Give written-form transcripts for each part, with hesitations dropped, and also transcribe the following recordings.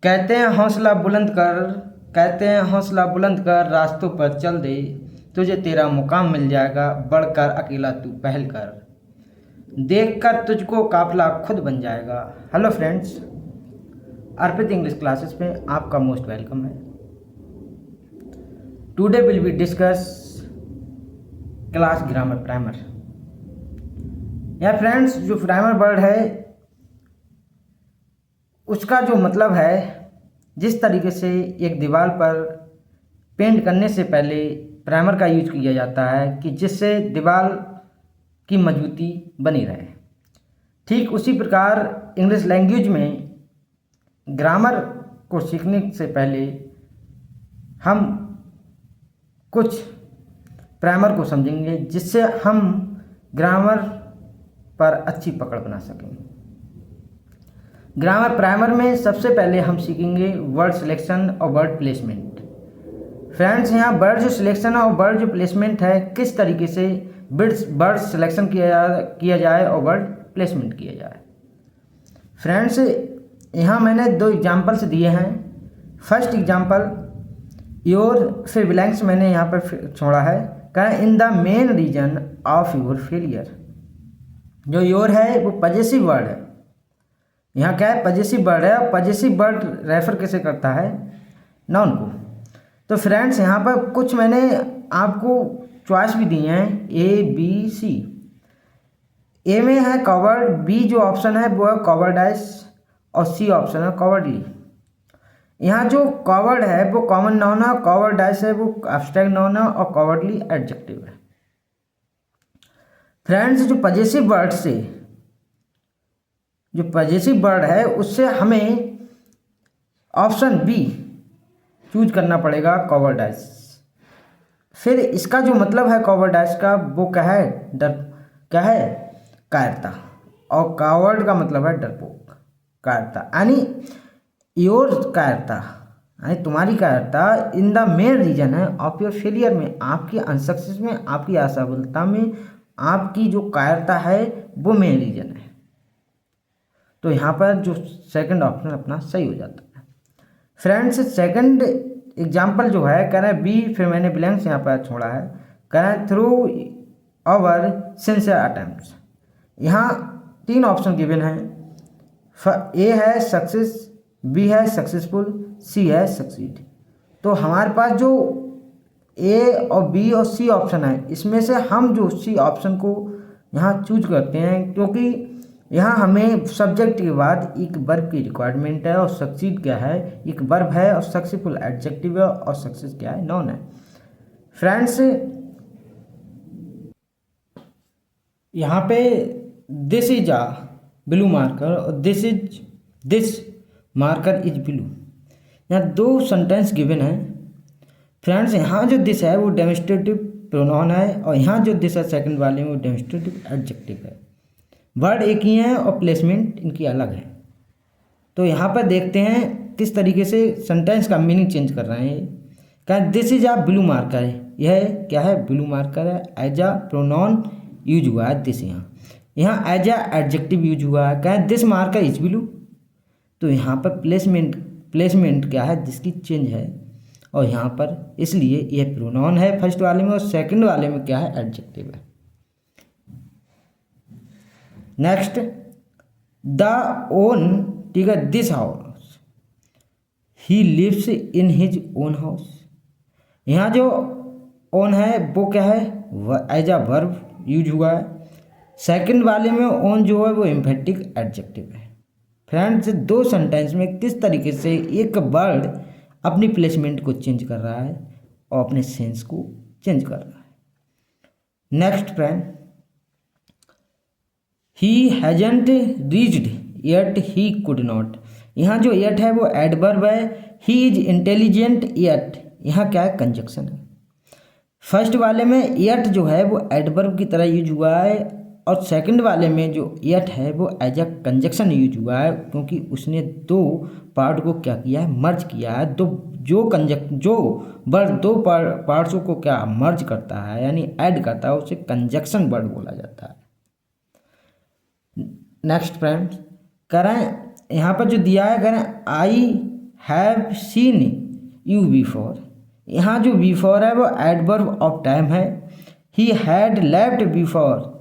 कहते हैं हौसला बुलंद कर, कहते हैं हौसला बुलंद कर, रास्तों पर चल दे, तुझे तेरा मुकाम मिल जाएगा, बढ़कर अकेला तू पहल कर, देख कर तुझको काफिला खुद बन जाएगा। हेलो फ्रेंड्स, अर्पित इंग्लिश क्लासेस में आपका मोस्ट वेलकम है। Today will be discuss class grammar primer. या फ्रेंड्स, जो प्राइमर वर्ड है उसका जो मतलब है, जिस तरीके से एक दीवार पर पेंट करने से पहले प्राइमर का यूज किया जाता है कि जिससे दीवार की मजबूती बनी रहे, ठीक उसी प्रकार इंग्लिश लैंग्वेज में ग्रामर को सीखने से पहले हम कुछ प्राइमर को समझेंगे जिससे हम ग्रामर पर अच्छी पकड़ बना सकें। ग्रामर प्राइमर में सबसे पहले हम सीखेंगे वर्ड सिलेक्शन और वर्ड प्लेसमेंट। फ्रेंड्स, यहाँ वर्ड जो सिलेक्शन और वर्ड जो प्लेसमेंट है, किस तरीके से वर्ड सिलेक्शन किया जाए और वर्ड प्लेसमेंट किया जाए। फ्रेंड्स, यहाँ मैंने दो एग्जाम्पल्स दिए हैं। फर्स्ट एग्जाम्पल योर फिर ब्लैंक्स मैंने यहाँ पर छोड़ा है। कहें in the main reason of your failure. जो योर है वो पजेसिव वर्ड है। यहाँ क्या है, पजेसिव वर्ड है। और पजेसिव वर्ड रेफर कैसे करता है, नाउन को। तो फ्रेंड्स, यहाँ पर कुछ मैंने आपको चॉइस भी दी हैं, ए बी सी। ए में है कवर्ड, बी जो ऑप्शन है वो है कवर्डाइस, और सी ऑप्शन है कवर्डली। यहाँ जो कवर्ड है वो कॉमन नाउन है, कवर्डाइस है वो एब्स्ट्रैक्ट नाउन है, और कवर्डली एडजेक्टिव है। फ्रेंड्स, जो पजेसिव वर्ड से जो पजेसिव वर्ड है उससे हमें ऑप्शन बी चूज करना पड़ेगा, कवर्डाइस। फिर इसका जो मतलब है कवर्डाइस का, वो क्या है, क्या है, कायरता। और कावर्ड का मतलब है डरपोक, कायरता। यानी योर कायरता, यानी तुम्हारी कायरता इन द मेन रीजन है ऑफ योर फेलियर में, आपकी अनसक्सेस में, आपकी असफलता में आपकी जो कायरता है वो मेन रीजन है। तो यहाँ पर जो सेकंड ऑप्शन अपना सही हो जाता है। फ्रेंड्स, सेकंड एग्जाम्पल जो है, कह रहे हैं बी, फिर मैंने ब्लैंक्स यहाँ पर छोड़ा है। कह रहे हैं थ्रू आवर सिंसियर अटेम्प्ट्स। यहाँ तीन ऑप्शन गिवन हैं। ए है सक्सेस, बी है सक्सेसफुल, सी है सक्सीड। तो हमारे पास जो ए और बी और सी ऑप्शन है, इसमें से हम जो सी ऑप्शन को यहाँ चूज करते हैं, क्योंकि यहाँ हमें सब्जेक्ट के बाद एक वर्ब की रिक्वायरमेंट है, और सक्सीड क्या है, एक वर्ब है, और सक्सेसफुल एडजेक्टिव है, और सक्सेस क्या है, नाउन है। फ्रेंड्स, यहाँ पे this is a blue marker और दिस मार्कर इज ब्लू। यहाँ दो सेंटेंस गिवन है। फ्रेंड्स, यहाँ जो दिस है वो डेमोन्स्ट्रेटिव प्रोनाउन है, और यहाँ जो दिस है सेकंड वाले में वो डेमोन्स्ट्रेटिव एडजेक्टिव है। वर्ड एक ही है और प्लेसमेंट इनकी अलग है। तो यहाँ पर देखते हैं किस तरीके से सेंटेंस का मीनिंग चेंज कर रहे हैं। क्या this is a blue marker है, यह क्या है, ब्लू मार्कर है। एज अ प्रोनाउन यूज हुआ है दिस, यहाँ एज अ एडजेक्टिव यूज हुआ है। क्या दिस मार्कर इज ब्लू। तो यहाँ पर प्लेसमेंट क्या है, जिसकी चेंज है, और यहाँ पर इसलिए यह प्रोनाउन है फर्स्ट वाले में, और सेकंड वाले में क्या है, एडजेक्टिव है। नेक्स्ट, द ओन, ठीक है, this house, he lives in his own house. यहाँ जो ओन है वो क्या है, एज अ वर्ब यूज हुआ है। सेकंड वाले में ओन जो है वो एम्फेटिक एडजेक्टिव है। फ्रेंड्स, दो सेंटेंस में किस तरीके से एक वर्ड अपनी प्लेसमेंट को चेंज कर रहा है और अपने सेंस को चेंज कर रहा है। Next friend, he hasn't reached yet he could not. यहाँ जो येट है वो एडवर्ब है। ही इज इंटेलिजेंट येट, यहाँ क्या है, कंजक्शन है। फर्स्ट वाले में येट जो है वो एडवर्ब की तरह यूज हुआ है, और सेकंड वाले में जो येट है वो एज अ कंजक्शन यूज हुआ है, क्योंकि उसने दो पार्ट को क्या किया है, मर्ज किया है। जो वर्ड दो पार्ट्सों को क्या मर्ज करता है, यानी ऐड करता है, उसे कंजक्शन वर्ड बोला जाता है। नेक्स्ट फ्रेंड्स, करें यहाँ पर जो दिया है, करें I have seen you before, यहाँ जो बिफोर है वो एडवर्ब ऑफ टाइम है। He had left before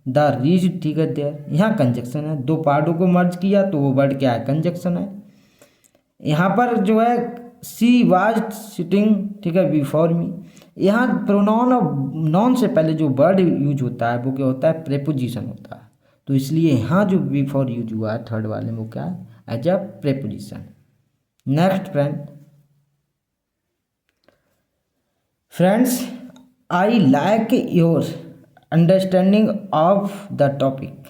the reach, ठीक है देयर, यहाँ कंजक्शन है, दो पार्टों को मर्ज किया तो वो वर्ड क्या है, कंजक्शन है। यहाँ पर जो है सी वाज सिटिंग, ठीक है, बिफोर मी, यहाँ प्रोनाउन और नॉन से पहले जो वर्ड यूज होता है वो क्या होता है, प्रेपोजिशन होता है, तो इसलिए यहाँ जो बिफोर यूज हुआ है थर्ड वाले में वो क्या है, as a preposition. Next friends, I like your understanding of the topic,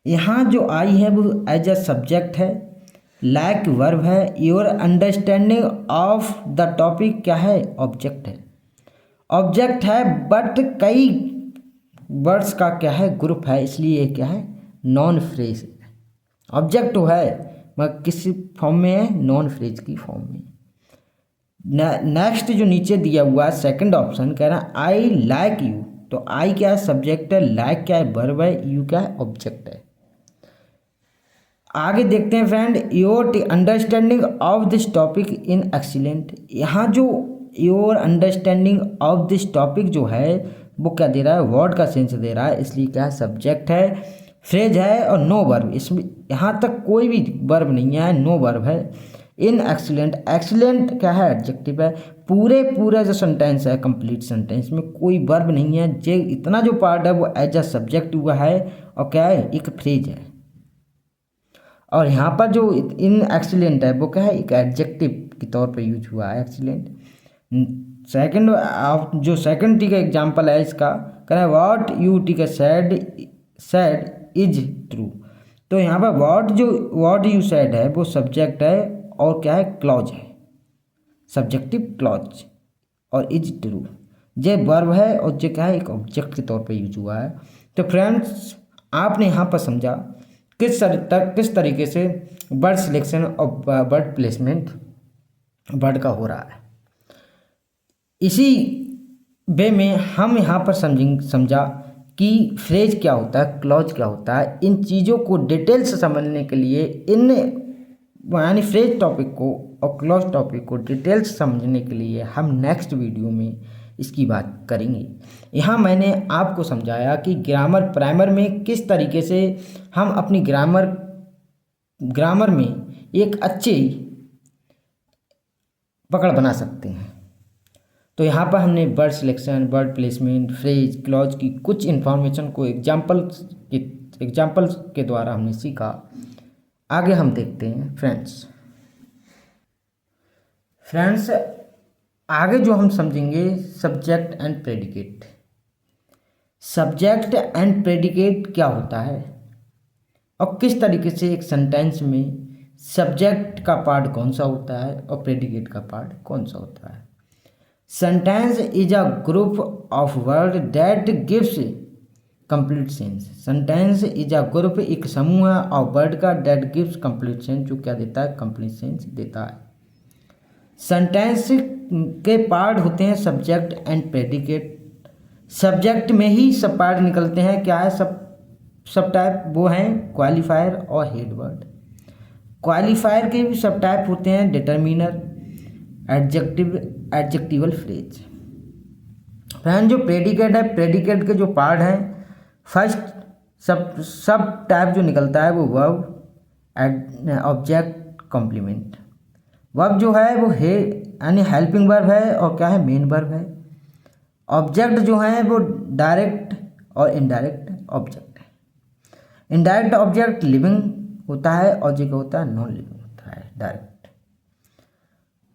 यहाँ जो आई है वो एज अ सब्जेक्ट है, लाइक वर्ब है, your understanding of the topic क्या है, ऑब्जेक्ट है। ऑब्जेक्ट है बट कई वर्ड्स का क्या है, ग्रुप है, इसलिए ये क्या है, नॉन फ्रेज है। ऑब्जेक्ट तो है मगर किस फॉर्म में है, नॉन फ्रेज की फॉर्म में। नेक्स्ट जो नीचे दिया हुआ है सेकंड ऑप्शन कह रहा है आई लाइक यू, तो आई क्या है, सब्जेक्ट है, लाइक क्या है, वर्ब है, यू क्या है, ऑब्जेक्ट है। आगे देखते हैं friend, your understanding of this topic in excellent, यहाँ जो your understanding of this topic जो है वो क्या दे रहा है, वर्ड का सेंस दे रहा है, इसलिए क्या है, सब्जेक्ट है, फ्रेज है और नो वर्ब, इसमें यहाँ तक कोई भी वर्ब नहीं है, नो वर्ब है। इन एक्सीलेंट, एक्सीलेंट क्या है, एडजेक्टिव है, पूरे जो सेंटेंस है, कंप्लीट सेंटेंस में कोई वर्ब नहीं है, जे इतना जो पार्ट है वो एज अ सब्जेक्ट हुआ है और क्या है, एक फ्रेज है। और यहाँ पर जो इन एक्सीलेंट है वो क्या है, एक एडजेक्टिव के तौर पे यूज हुआ है, एक्सीलेंट। सेकंड जो सेकंड ठीक है एग्जांपल है इसका, कह रहा है व्हाट यू ठीक है सैड इज ट्रू, तो यहाँ पर व्हाट यू सैड है वो सब्जेक्ट है और क्या है, क्लॉज है, सब्जेक्टिव क्लॉज, और इज ट्रू जे वर्ब है और जे क्या है, एक ऑब्जेक्ट के तौर पे यूज हुआ है। तो फ्रेंड्स आपने यहाँ पर समझा किस तरीके से वर्ड सिलेक्शन और वर्ड प्लेसमेंट वर्ड का हो रहा है। इसी वे में हम यहाँ पर समझा कि फ्रेज क्या होता है, क्लॉज क्या होता है। इन चीज़ों को डिटेल से समझने के लिए इन यानी फ्रेज टॉपिक को और क्लॉज टॉपिक को डिटेल से समझने के लिए हम नेक्स्ट वीडियो में इसकी बात करेंगे। यहाँ मैंने आपको समझाया कि ग्रामर प्राइमर में किस तरीके से हम अपनी ग्रामर में एक अच्छी पकड़ बना सकते हैं। तो यहाँ पर हमने word selection, word placement, phrase, clause की कुछ इन्फॉर्मेशन को एग्जाम्पल्स के द्वारा हमने सीखा। आगे हम देखते हैं फ्रेंड्स आगे जो हम समझेंगे subject and predicate. Subject and predicate क्या होता है और किस तरीके से एक सेंटेंस में सब्जेक्ट का पार्ट कौन सा होता है और प्रेडिकेट का पार्ट कौन सा होता है। Sentence is a group of word that gives complete sense. Sentence is a group, एक समूह है और वर्ड का दैट गिव्स कंप्लीट सेंस, जो क्या देता है, कंप्लीट सेंस देता है। सेंटेंस के पार्ट होते हैं सब्जेक्ट एंड प्रेडिकेट। सब्जेक्ट में ही सब पार्ट निकलते हैं, क्या है, सब टाइप वो हैं क्वालिफायर और हेड वर्ड। क्वालिफायर के भी सब टाइप होते हैं डिटर्मिनर, एडजेक्टिवल फ्रेज। फ्रेंड जो प्रेडिकेट है, प्रेडिकेट के जो पार्ट हैं, फर्स्ट सब टाइप जो निकलता है वो वर्ब, ऑब्जेक्ट, कॉम्प्लीमेंट। वर्ब जो है वो है यानी हेल्पिंग वर्ब है और क्या है, मेन वर्ब है। ऑब्जेक्ट जो है वो डायरेक्ट और इनडायरेक्ट ऑब्जेक्ट है। इनडायरेक्ट ऑब्जेक्ट लिविंग होता है और जो क्या होता है, नॉन लिविंग होता है, डायरेक्ट।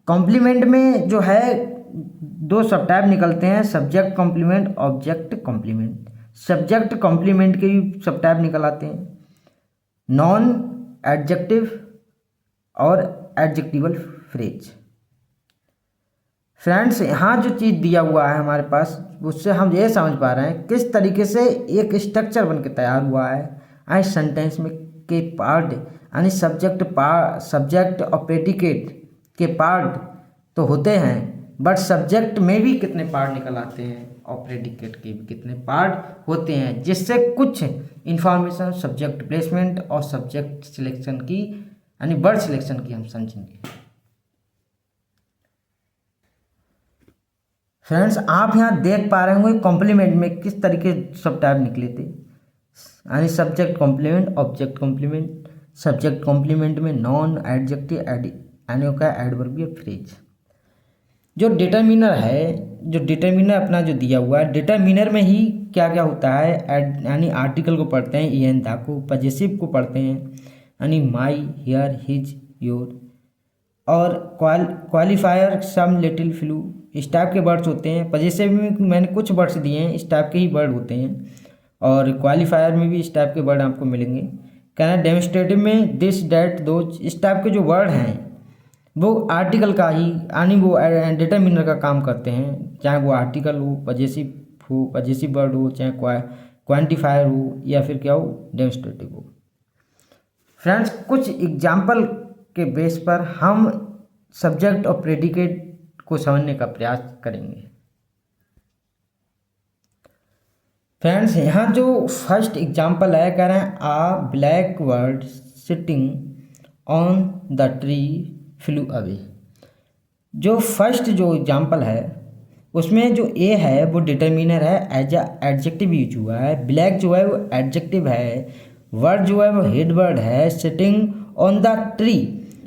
कॉम्प्लीमेंट में जो है दो सब टाइप निकलते हैं, subject complement, object complement. Subject complement के भी सब टाइप निकल आते हैं, नॉन एडजेक्टिव और एडजेक्टिवल फ्रेज। फ्रेंड्स यहाँ जो चीज़ दिया हुआ है हमारे पास, उससे हम ये समझ पा रहे हैं किस तरीके से एक स्ट्रक्चर बन के तैयार हुआ है। आई सेंटेंस में के पार्ट यानी सब्जेक्ट और प्रेडिकेट के पार्ट तो होते हैं, बट सब्जेक्ट में भी कितने पार्ट निकल आते हैं और प्रेडिकेट के भी कितने पार्ट होते हैं, जिससे कुछ इंफॉर्मेशन सब्जेक्ट प्लेसमेंट और सब्जेक्ट सिलेक्शन की यानी वर्ड सिलेक्शन की हम समझेंगे। फ्रेंड्स आप यहाँ देख पा रहे होंगे कॉम्प्लीमेंट में किस तरीके सब टाइप निकले थे, यानी subject complement, object complement, subject complement में नॉन, एडजेक्टिव, यानी का एडवर्बियल फ्रेज। जो डिटरमिनर है, जो डिटरमिनर अपना जो दिया हुआ है, डिटरमिनर में ही क्या क्या होता है, यानी आर्टिकल को पढ़ते हैं, इन दा को, पजेसिव को पढ़ते हैं, यानी माई, हियर, हिज, योर, और क्वालिफायर, सम, लिटिल, फ्लू, इस टाइप के वर्ड्स होते हैं। पजेसिव में मैंने कुछ वर्ड्स दिए हैं, इस टाइप के ही वर्ड होते हैं, और क्वालिफायर में भी इस टाइप के वर्ड आपको मिलेंगे। कहना डेमोस्ट्रेटिव में दिस, डैट, दोज, इस टाइप के जो वर्ड हैं वो आर्टिकल का ही, यानी वो डिटरमिनर का काम करते हैं, चाहे वो आर्टिकल हो, पजेसिव वर्ड हो, चाहे क्वांटिफायर हो, या फिर क्या हो, डेमोस्ट्रेटिव हो। फ्रेंड्स कुछ एग्जाम्पल के बेस पर हम सब्जेक्ट और प्रेडिकेट को समझने का प्रयास करेंगे। फ्रेंड्स यहाँ जो फर्स्ट एग्जाम्पल है, कह रहे हैं a black bird sitting on the tree flew away. जो फर्स्ट जो एग्जाम्पल है उसमें जो ए है वो डिटरमिनर है, एज एडजेक्टिव यूज हुआ है। ब्लैक जो है वो एडजेक्टिव है, वर्ड जो है वो हेड वर्ड है, सिटिंग ऑन द ट्री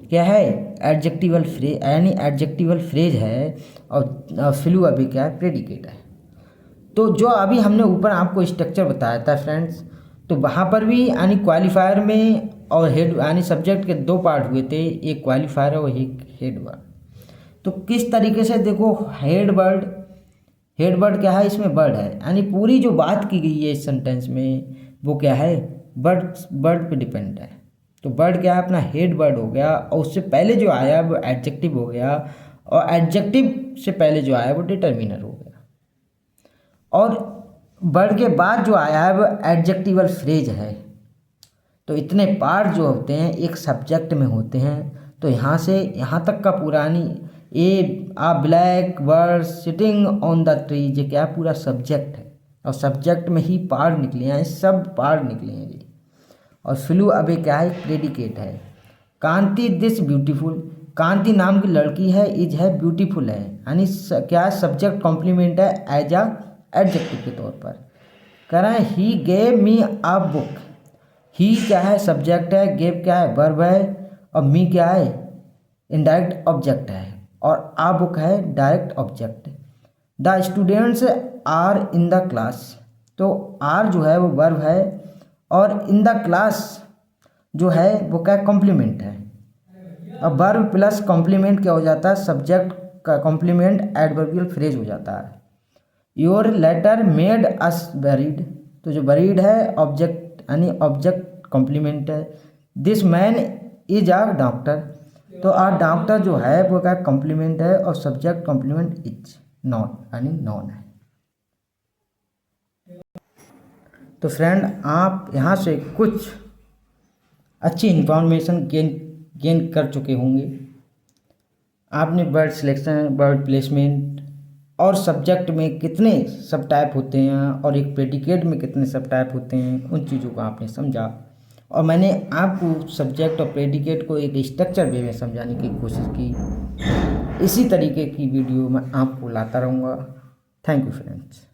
क्या है, एडजेक्टिवल फ्रेज, यानी एडजेक्टिवल फ्रेज है, और फ्लू अभी क्या है, प्रेडिकेट है। तो जो अभी हमने ऊपर आपको स्ट्रक्चर बताया था फ्रेंड्स, तो वहाँ पर भी यानी क्वालिफायर में और हेड, यानी सब्जेक्ट के दो पार्ट हुए थे, एक क्वालिफायर और एक हेड वर्ड। तो किस तरीके से देखो, हेड वर्ड क्या है, इसमें वर्ड है, यानी पूरी जो बात की गई है इस सेंटेंस में वो क्या है, वर्ड पे डिपेंड है। तो वर्ड क्या है, अपना हेड वर्ड हो गया, और उससे पहले जो आया वो एडजेक्टिव हो गया, और एडजेक्टिव से पहले जो आया वो डिटरमिनर हो गया, और वर्ड के बाद जो आया है वो एडजेक्टिवल फ्रेज है। तो इतने पार्ट जो होते हैं एक सब्जेक्ट में होते हैं। तो यहाँ से यहाँ तक का पुरानी a black bird sitting on the tree, ये क्या पूरा सब्जेक्ट है, और सब्जेक्ट में ही पार्ट निकले हैं, सब पार्ट निकले हैं ये। और फ्लू अबे क्या है, प्रेडिकेट है। कांति दिस ब्यूटीफुल, कांति नाम की लड़की है, इज है ब्यूटीफुल है, यानी क्या सब्जेक्ट कॉम्प्लीमेंट है एज आ एडजेक्टिव के तौर पर। कह रहे हैं he gave me a book, ही क्या है, सब्जेक्ट है, गेव क्या है, वर्ब है, और मी क्या है, इनडायरेक्ट ऑब्जेक्ट है, और आ बुक है direct object. The students are in the class, तो आर जो है वो वर्ब है, और इन द क्लास जो है वो क्या कॉम्प्लीमेंट है। अब वर्ब प्लस कॉम्प्लीमेंट क्या हो जाता है, सब्जेक्ट का कॉम्प्लीमेंट एडवर्बियल फ्रेज हो जाता है। Your letter made us buried, तो जो बरीड है ऑब्जेक्ट, यानी ऑब्जेक्ट कॉम्प्लीमेंट है। This man is a doctor, तो आ डॉक्टर जो है वो क्या कॉम्प्लीमेंट है, और सब्जेक्ट कॉम्प्लीमेंट इज नॉन, यानी नॉन है। तो फ्रेंड आप यहाँ से कुछ अच्छी इंफॉर्मेशन गेन कर चुके होंगे। आपने वर्ड सिलेक्शन, वर्ड प्लेसमेंट, और सब्जेक्ट में कितने सब टाइप होते हैं, और एक प्रेडिकेट में कितने सब टाइप होते हैं, उन चीज़ों को आपने समझा। और मैंने आपको सब्जेक्ट और प्रेडिकेट को एक स्ट्रक्चर वे में समझाने की कोशिश की। इसी तरीके की वीडियो मैं आपको लाता रहूँगा। Thank you friends.